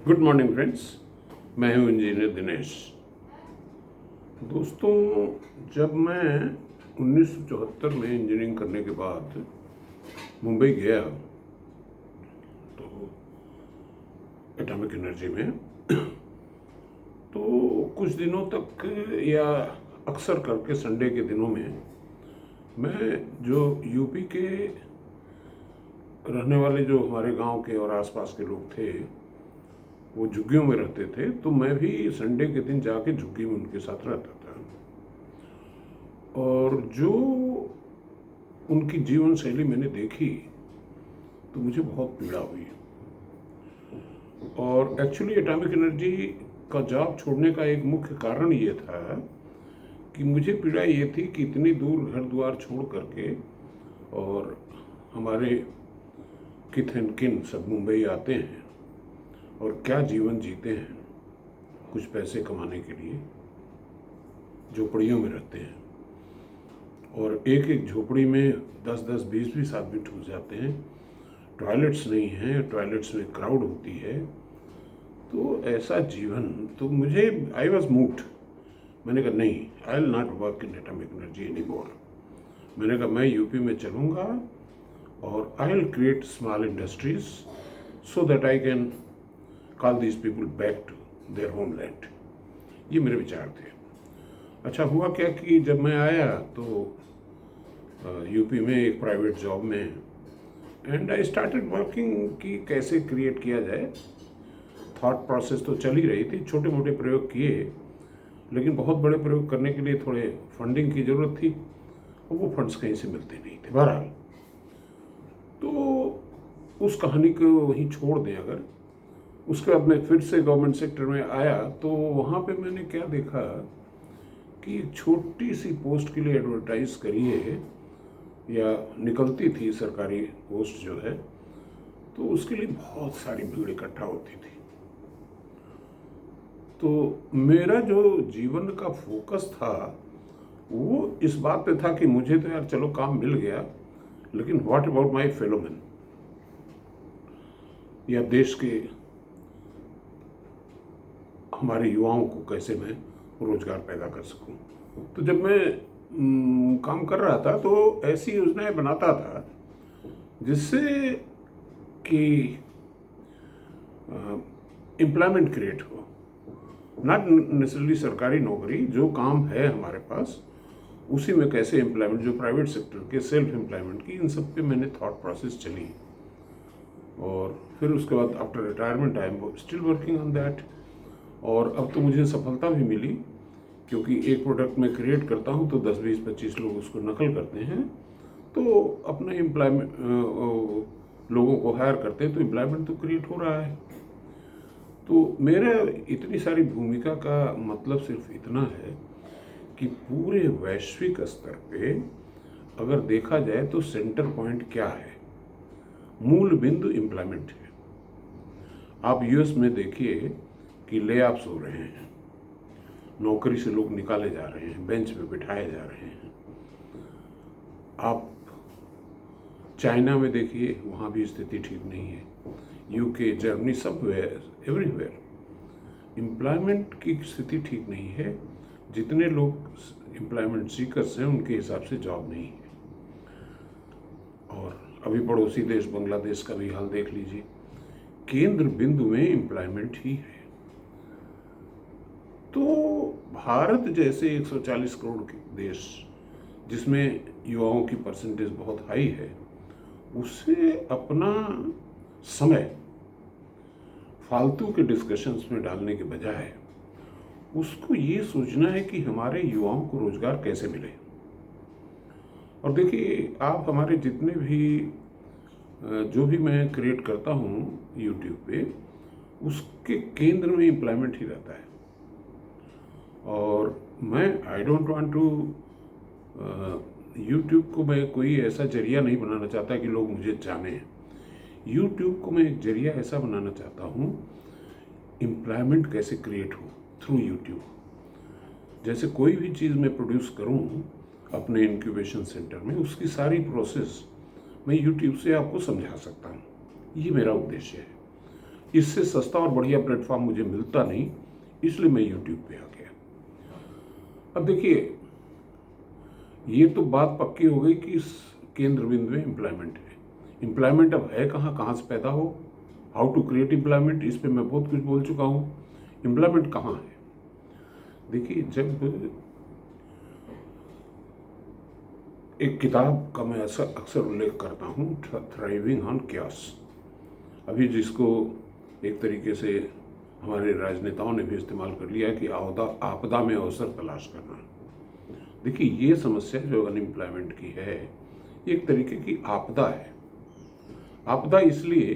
Good morning friends. मैं हूं engineer Dinesh. दोस्तों, जब मैं 1974 में इंजीनियरिंग करने के बाद मुंबई गया तो एटॉमिक एनर्जी में तो कुछ दिनों तक या अक्सर करके संडे के दिनों में मैं जो यूपी के रहने वाले जो हमारे गांव के और आसपास के लोग थे वो झुग्गियों में रहते थे, तो मैं भी संडे के दिन जाके झुग्गी में उनके साथ रहता था। और जो उनकी जीवन शैली मैंने देखी तो मुझे बहुत पीड़ा हुई। और एक्चुअली एटॉमिक एनर्जी का जॉब छोड़ने का एक मुख्य कारण ये था कि मुझे पीड़ा ये थी कि इतनी दूर घर द्वार छोड़ करके और हमारे किथ एंड किन सब मुंबई आते हैं और क्या जीवन जीते हैं, कुछ पैसे कमाने के लिए झोपड़ियों में रहते हैं और एक एक झोपड़ी में 10-10, 20-20 आदमी ठूस जाते हैं। टॉयलेट्स नहीं हैं, टॉयलेट्स में क्राउड होती है। तो ऐसा जीवन, तो मुझे आई वॉज मूव्ड। मैंने कहा नहीं, I will not work in atomic energy any more. मैंने कहा मैं यूपी में चलूँगा और I will create small industries so that I can call these people back to their homeland. ये मेरे विचार थे। अच्छा हुआ क्या कि जब मैं आया तो यूपी में एक प्राइवेट जॉब में एंड आई स्टार्टेड वर्किंग कि कैसे क्रिएट किया जाए। थॉट प्रोसेस तो चल ही रही थी, छोटे मोटे प्रयोग किए, लेकिन बहुत बड़े प्रयोग करने के लिए थोड़े फंडिंग की ज़रूरत थी और वो फंड्स कहीं से मिलते नहीं थे। बहरहाल तो उस कहानी को वहीं छोड़ दें। अगर उसके बाद मैं फिर से गवर्नमेंट सेक्टर में आया तो वहाँ पे मैंने क्या देखा कि छोटी सी पोस्ट के लिए एडवर्टाइज करिए या निकलती थी सरकारी पोस्ट जो है, तो उसके लिए बहुत सारी भीड़ इकट्ठा होती थी। तो मेरा जो जीवन का फोकस था वो इस बात पे था कि मुझे तो यार चलो काम मिल गया, लेकिन what about my fellow man, या देश के हमारे युवाओं को कैसे मैं रोजगार पैदा कर सकूं। तो जब मैं काम कर रहा था तो ऐसी योजनाएं बनाता था जिससे कि एम्प्लॉयमेंट क्रिएट हो, नॉट नेसेसरली सरकारी नौकरी, जो काम है हमारे पास उसी में कैसे एम्प्लॉयमेंट, जो प्राइवेट सेक्टर के सेल्फ एम्प्लॉयमेंट की, इन सब पे मैंने थॉट प्रोसेस चली। और फिर उसके बाद after retirement I am still working on that. और अब तो मुझे सफलता भी मिली क्योंकि एक प्रोडक्ट मैं क्रिएट करता हूँ तो 10, 20, 25 लोग उसको नकल करते हैं, तो अपने एम्प्लॉयमेंट लोगों को हायर करते हैं, तो एम्प्लॉयमेंट तो क्रिएट हो रहा है। तो मेरा इतनी सारी भूमिका का मतलब सिर्फ इतना है कि पूरे वैश्विक स्तर पे अगर देखा जाए तो सेंटर पॉइंट क्या है, मूल बिंदु एम्प्लॉयमेंट है। आप यूएस में देखिए कि ले ऑफ्स हो रहे हैं, नौकरी से लोग निकाले जा रहे हैं, बेंच पे बिठाए जा रहे हैं। आप चाइना में देखिए, वहाँ भी स्थिति ठीक नहीं है। यूके, जर्मनी, सब एवरीवेयर एम्प्लॉयमेंट की स्थिति ठीक नहीं है। जितने लोग एम्प्लॉयमेंट सीकर्स हैं उनके हिसाब से जॉब नहीं है। और अभी पड़ोसी देश बांग्लादेश का भी हाल देख लीजिए, केंद्र बिंदु में एम्प्लॉयमेंट ही है। तो भारत जैसे 140 करोड़ के देश जिसमें युवाओं की परसेंटेज बहुत हाई है, उसे अपना समय फालतू के डिस्कशंस में डालने के बजाय उसको ये सोचना है कि हमारे युवाओं को रोजगार कैसे मिले। और देखिए, आप हमारे जितने भी जो भी मैं क्रिएट करता हूँ यूट्यूब पे, उसके केंद्र में एम्प्लॉयमेंट ही रहता है। और मैं I don't want to YouTube को मैं कोई ऐसा जरिया नहीं बनाना चाहता कि लोग मुझे जाने। यूट्यूब को मैं एक जरिया ऐसा बनाना चाहता हूँ एम्प्लॉयमेंट कैसे क्रिएट हो थ्रू यूट्यूब। जैसे कोई भी चीज़ मैं प्रोड्यूस करूँ अपने इंक्यूबेशन सेंटर में, उसकी सारी प्रोसेस मैं यूट्यूब से आपको समझा सकता हूँ। ये मेरा उद्देश्य है। इससे सस्ता और बढ़िया प्लेटफॉर्म मुझे मिलता नहीं, इसलिए मैं यूट्यूब पे आ गया। अब देखिए, ये तो बात पक्की हो गई कि इस केंद्र बिंदु में एम्प्लॉयमेंट है। एम्प्लॉयमेंट अब है कहाँ से पैदा हो, हाउ टू क्रिएट एम्प्लॉयमेंट, इस पे मैं बहुत कुछ बोल चुका हूँ। एम्प्लॉयमेंट कहाँ है? देखिए, जब एक किताब का मैं ऐसा अक्सर उल्लेख करता हूँ, थ्राइविंग ऑन क्यास, अभी जिसको एक तरीके से हमारे राजनेताओं ने भी इस्तेमाल कर लिया है कि आपदा में अवसर तलाश करना। देखिए, ये समस्या जो अनएम्प्लॉयमेंट की है, एक तरीके की आपदा है। आपदा इसलिए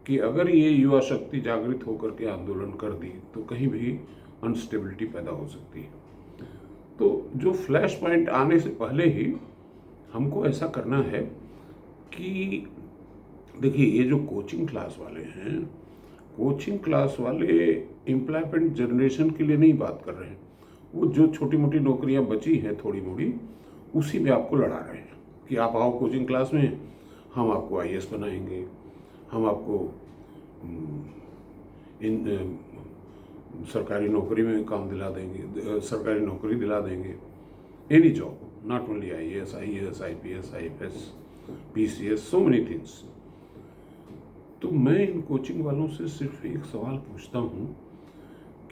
कि अगर ये युवा शक्ति जागृत होकर के आंदोलन कर दी तो कहीं भी अनस्टेबिलिटी पैदा हो सकती है। तो जो फ्लैश पॉइंट आने से पहले ही हमको ऐसा करना है कि देखिए, ये जो कोचिंग क्लास वाले हैं, कोचिंग क्लास वाले एम्प्लॉयमेंट जनरेशन के लिए नहीं बात कर रहे हैं। वो जो छोटी मोटी नौकरियां बची हैं थोड़ी मोड़ी, उसी में आपको लड़ा रहे हैं कि आप आओ कोचिंग क्लास में, हम आपको आईएएस बनाएंगे, हम आपको इन सरकारी नौकरी में काम दिला देंगे, सरकारी नौकरी दिला देंगे, any job, not only IAS, IPS, IFS, PCS, so many things. तो मैं इन कोचिंग वालों से सिर्फ एक सवाल पूछता हूँ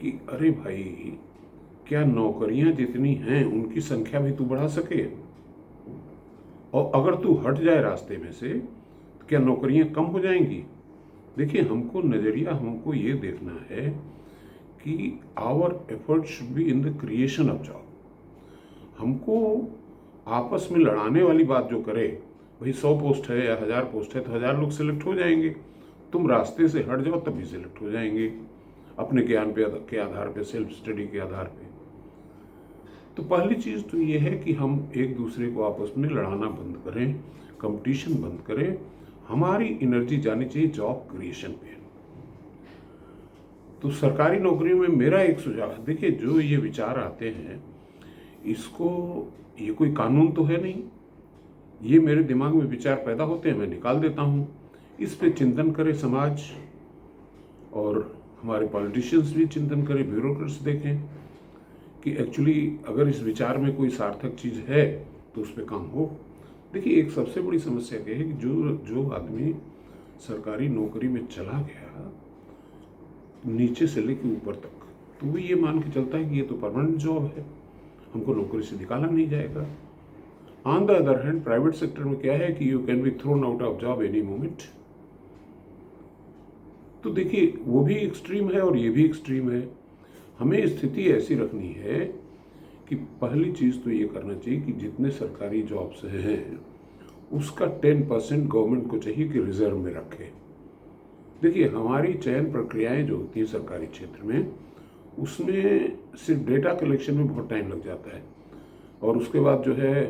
कि अरे भाई, क्या नौकरियां जितनी हैं उनकी संख्या भी तू बढ़ा सके? और अगर तू हट जाए रास्ते में से तो क्या नौकरियां कम हो जाएंगी? देखिए, हमको ये देखना है कि our effort should be in the creation of job. हमको आपस में लड़ाने वाली बात जो करे, भाई 100 पोस्ट है या 1000 पोस्ट है तो 1000 लोग सिलेक्ट हो जाएंगे, तुम रास्ते से हट जाओ तब भी सिलेक्ट हो जाएंगे, अपने ज्ञान के आधार पे, सेल्फ स्टडी के आधार पे। तो पहली चीज़ तो ये है कि हम एक दूसरे को आपस में लड़ाना बंद करें, कंपटीशन बंद करें। हमारी एनर्जी जानी चाहिए जॉब क्रिएशन पे। तो सरकारी नौकरियों में मेरा एक सुझाव है, देखिए, जो ये विचार आते हैं, इसको, ये कोई कानून तो है नहीं, ये मेरे दिमाग में विचार पैदा होते हैं, मैं निकाल देता हूँ। इस पे चिंतन करे समाज, और हमारे पॉलिटिशियंस भी चिंतन करें, ब्यूरोक्रेट्स देखें कि एक्चुअली अगर इस विचार में कोई सार्थक चीज़ है तो उस पर काम हो। देखिए, एक सबसे बड़ी समस्या क्या है कि जो आदमी सरकारी नौकरी में चला गया, नीचे से लेकर ऊपर तक, तो वो ये मान के चलता है कि ये तो परमानेंट जॉब है, हमको नौकरी से निकाला नहीं जाएगा। On the other hand, private sector में क्या है कि you can be thrown out of job any moment. तो देखिए, वो भी एक्सट्रीम है और ये भी एक्सट्रीम है। हमें स्थिति ऐसी रखनी है कि पहली चीज़ तो ये करना चाहिए कि जितने सरकारी जॉब्स हैं उसका 10% गवर्नमेंट को चाहिए कि रिजर्व में रखे। देखिए, हमारी चयन प्रक्रियाएं जो होती हैं सरकारी क्षेत्र में, उसमें सिर्फ डेटा कलेक्शन में बहुत टाइम लग जाता है, और उसके बाद जो है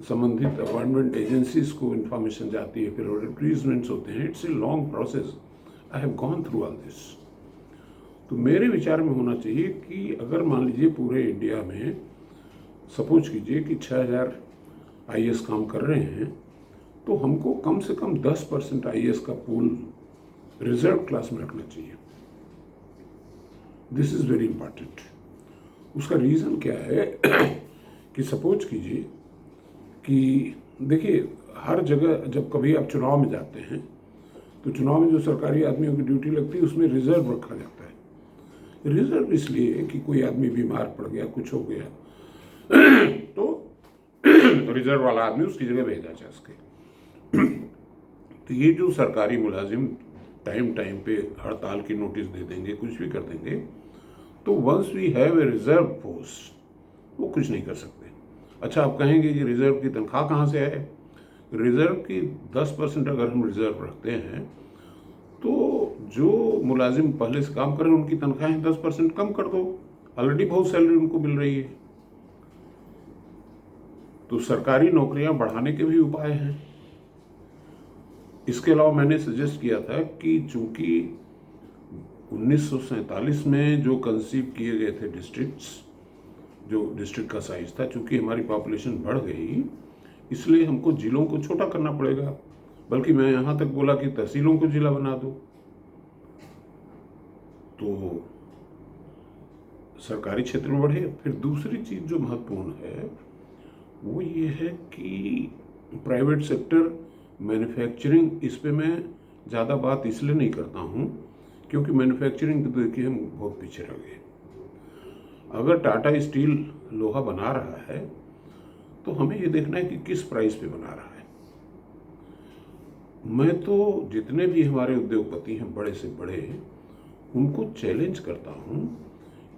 संबंधित अपॉइंटमेंट एजेंसीज को इन्फॉर्मेशन जाती है, फिर एडवर्टीजमेंट्स होते हैं। It's a long process. I have gone through all this. तो मेरे विचार में होना चाहिए कि अगर मान लीजिए पूरे इंडिया में सपोज कीजिए कि 6000 आईएएस काम कर रहे हैं, तो हमको कम से कम 10% आईएएस का पूल रिजर्व क्लास में रखना चाहिए। This is very important. उसका रीज़न क्या है कि सपोज कीजिए कि देखिए, हर जगह जब कभी आप चुनाव में जाते हैं तो चुनाव में जो सरकारी आदमियों की ड्यूटी लगती है उसमें रिजर्व रखा जाता है। रिजर्व इसलिए कि कोई आदमी बीमार पड़ गया, कुछ हो गया तो रिजर्व वाला आदमी उसकी जगह भेजा जा सके। तो ये जो सरकारी मुलाजिम टाइम पे हड़ताल की नोटिस दे देंगे, कुछ भी कर देंगे, तो once we have a reserve force, वो कुछ नहीं कर सकते। अच्छा, आप कहेंगे कि रिजर्व की तनख्वाह कहाँ से है? रिजर्व की 10% अगर हम रिजर्व रखते हैं तो जो मुलाजिम पहले से काम कर रहे हैं उनकी तनख्वाहें 10% कम कर दो, ऑलरेडी बहुत सैलरी उनको मिल रही है। तो सरकारी नौकरियां बढ़ाने के भी उपाय हैं। इसके अलावा मैंने सजेस्ट किया था कि चूंकि 1947 में जो कंसीव किए गए थे डिस्ट्रिक्ट्स, जो डिस्ट्रिक्ट का साइज था, चूंकि हमारी पॉपुलेशन बढ़ गई, इसलिए हमको जिलों को छोटा करना पड़ेगा। बल्कि मैं यहाँ तक बोला कि तहसीलों को जिला बना दो। तो सरकारी क्षेत्र में बढ़े। फिर दूसरी चीज़ जो महत्वपूर्ण है वो ये है कि प्राइवेट सेक्टर मैन्युफैक्चरिंग, इस पे मैं ज़्यादा बात इसलिए नहीं करता हूँ क्योंकि मैन्युफैक्चरिंग तो देखिए हम बहुत पीछे रह गए। अगर टाटा स्टील लोहा बना रहा है तो हमें ये देखना है कि किस प्राइस पे बना रहा है। मैं तो जितने भी हमारे उद्योगपति हैं बड़े से बड़े, उनको चैलेंज करता हूँ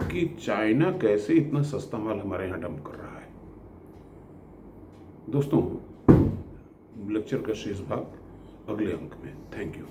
कि चाइना कैसे इतना सस्ता माल हमारे यहाँ डंप कर रहा है। दोस्तों, लेक्चर का शेष भाग अगले अंक में। Thank you.